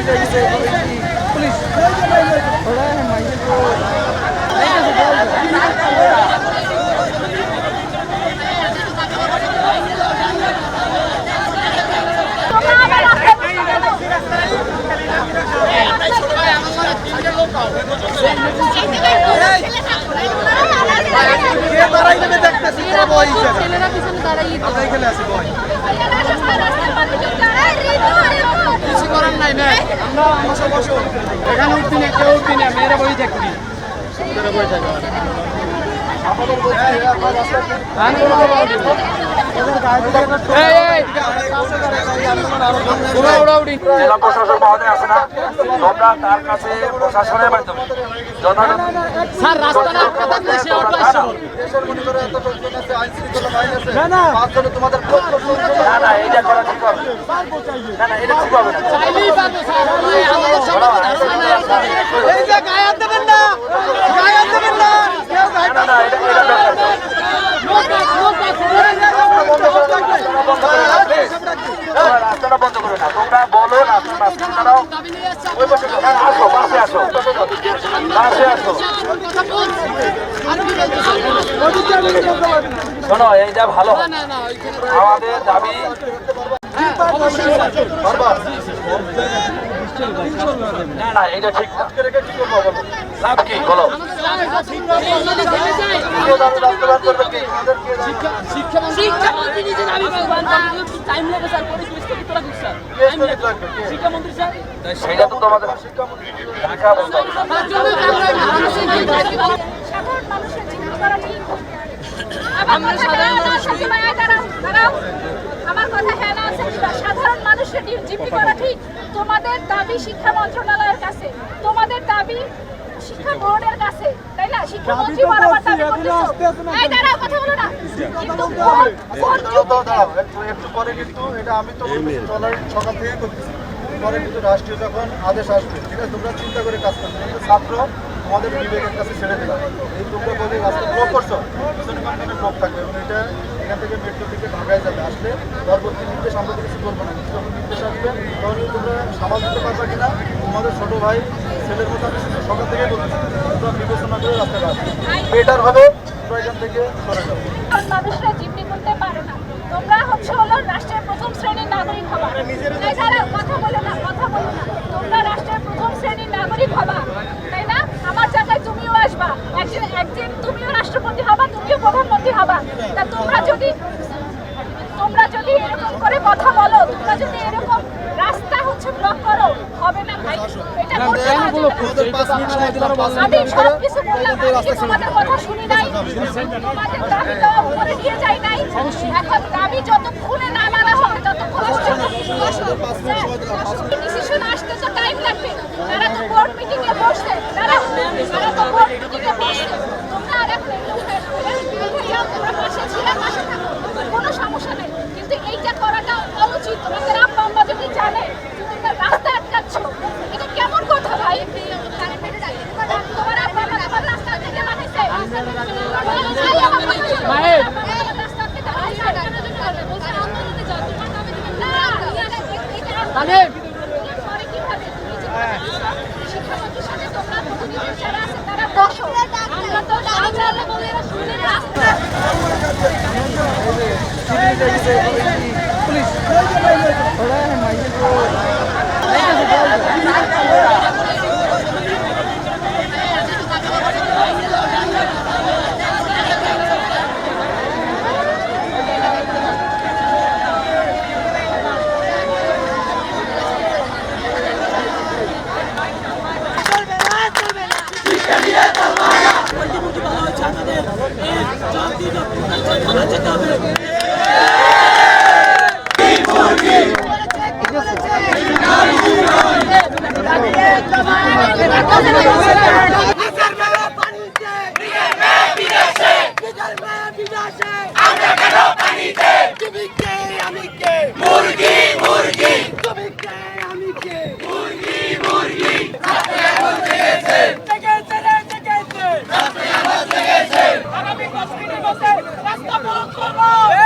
police थोड़ा है mic को ছেলেরা পিছনে দাঁড়াই খেলে আছে কিছু করার নাই না আমরা বসো বসো এখানে উঠবি না কেউ উঠবি না মেয়েরা বই থাকবি বই থাকবে জেলা প্রশাসন মহোদয় আছে না তোমরা তার কাছে প্রশাসনের মাধ্যমে স্যার রাস্তাটা আটকে সে উঠে আসছে না না এটা করা ঠিক হবে না না এটা ঠিক হবে না চাইলেই পারবে স্যার আমাদের সঙ্গে এই যে গায়ে দেবেন না গায়ে দেবেন না কেউ গায়ে না না এটা রাস্তাটা বন্ধ করো না তোমরা বলো না ওই পাশে আসো পাশে আসো পাশে আসো শোনো এইটা ভালো আমাদের দাবি না না এটা ঠিক না লাভ কি বলো শিক্ষামন্ত্রী নিজে দাবি টাইম লাগে স্যার শিক্ষামন্ত্রী স্যার সেটা তো তোমাদের ঢাকা বলতে হবে আমার কথা হ্যাঁ না আছে সাধারণ মানুষের জিম্মি করা ঠিক তোমাদের দাবি শিক্ষা মন্ত্রণালয়ের কাছে তোমাদের দাবি শিক্ষা বোর্ডের কাছে তাই না শিক্ষামন্ত্রী বরাবর দাবি করতেছো এই দাঁড়াও কথা বলো না কিন্তু একটু পরে কিন্তু এটা আমি তো সকাল থেকে করতেছি পরে কিন্তু রাষ্ট্রীয় যখন আদেশ আসবে ঠিক আছে তোমরা চিন্তা করে কাজ করবে ছাত্র আমাদের বিবেকের কাছে ছেড়ে দিলাম এই তোমরা বলে রাস্তা ব্লক করছো পিছনে কন্টিনিউ ব্লক থাকবে এবং এটা এখান থেকে মেট্রো থেকে ঢাকায় যাবে আসলে পরবর্তী নির্দেশ আমরা কিছু করবো না কিন্তু যখন নির্দেশ আসবে তখন তোমরা সামাল দিতে পারবে কিনা তোমাদের ছোটো ভাই ছেলের মতো আমি সকাল থেকে বলতেছি তোমরা বিবেচনা করে রাস্তাটা আসবে বেটার হবে তোমরা এখান থেকে সরে যাবে মানুষরা জিম্মি করতে পারে না তোমরা হলো রাষ্ট্রের প্রথম শ্রেণীর নাগরিক হবা তাই যারা কথা বলো না তোমরা রাষ্ট্রের প্রথম শ্রেণীর নাগরিক হবা তাই না আমার জায়গায় তুমিও আসবা একদিন তুমিও রাষ্ট্রপতি হবা তুমিও প্রধানমন্ত্রী হবা তা তোমরা যদি এরকম করে কথা বলো তোমরা যদি এরকম রাস্তা ব্লক করো হবে না ভাই এটা করতে আমি সব কিছু বললাম আমি তোমাদের কথা শুনি নাই তোমাদের দাবি তো উপরে দিয়ে যাই নাই এখন দাবি যতক্ষণে না মানা হবে ততক্ষণ ডিসিশন আসতে তো টাইম লাগবে তারা তো বোর্ড মিটিং এ বসছে তারা তো বোর্ড মিটিং এ বসছে তোমরা আর এখন তোমরা পাশে ছিলে পাশে থাকো কোনো সমস্যা নেই কিন্তু এইটা করাটা অনুচিত তোমাদের আব্বা আম্মা যদি জানে তোমরা রাস্তা আটকাচ্ছ এটা কেমন কথা ভাই তোমার আব্বা আম্মা তোমার রাস্তা থেকে মানেছে মায়ের তাহলে কিভাবে শিক্ষামন্ত্রীর সাথে তোমরা প্রতিনিধি যারা আছে তারা বসো আমরা তো আমরা বলে এরা শুনে রাস্তা पुलिस थोड़ा है माइक को রাস্তা বন্ধ করবো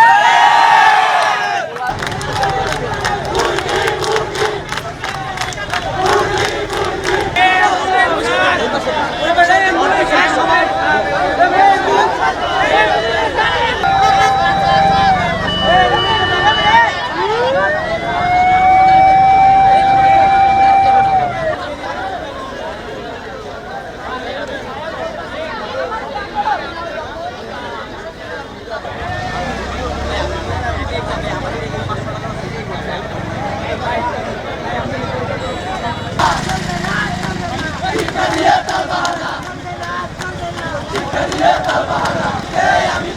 আমি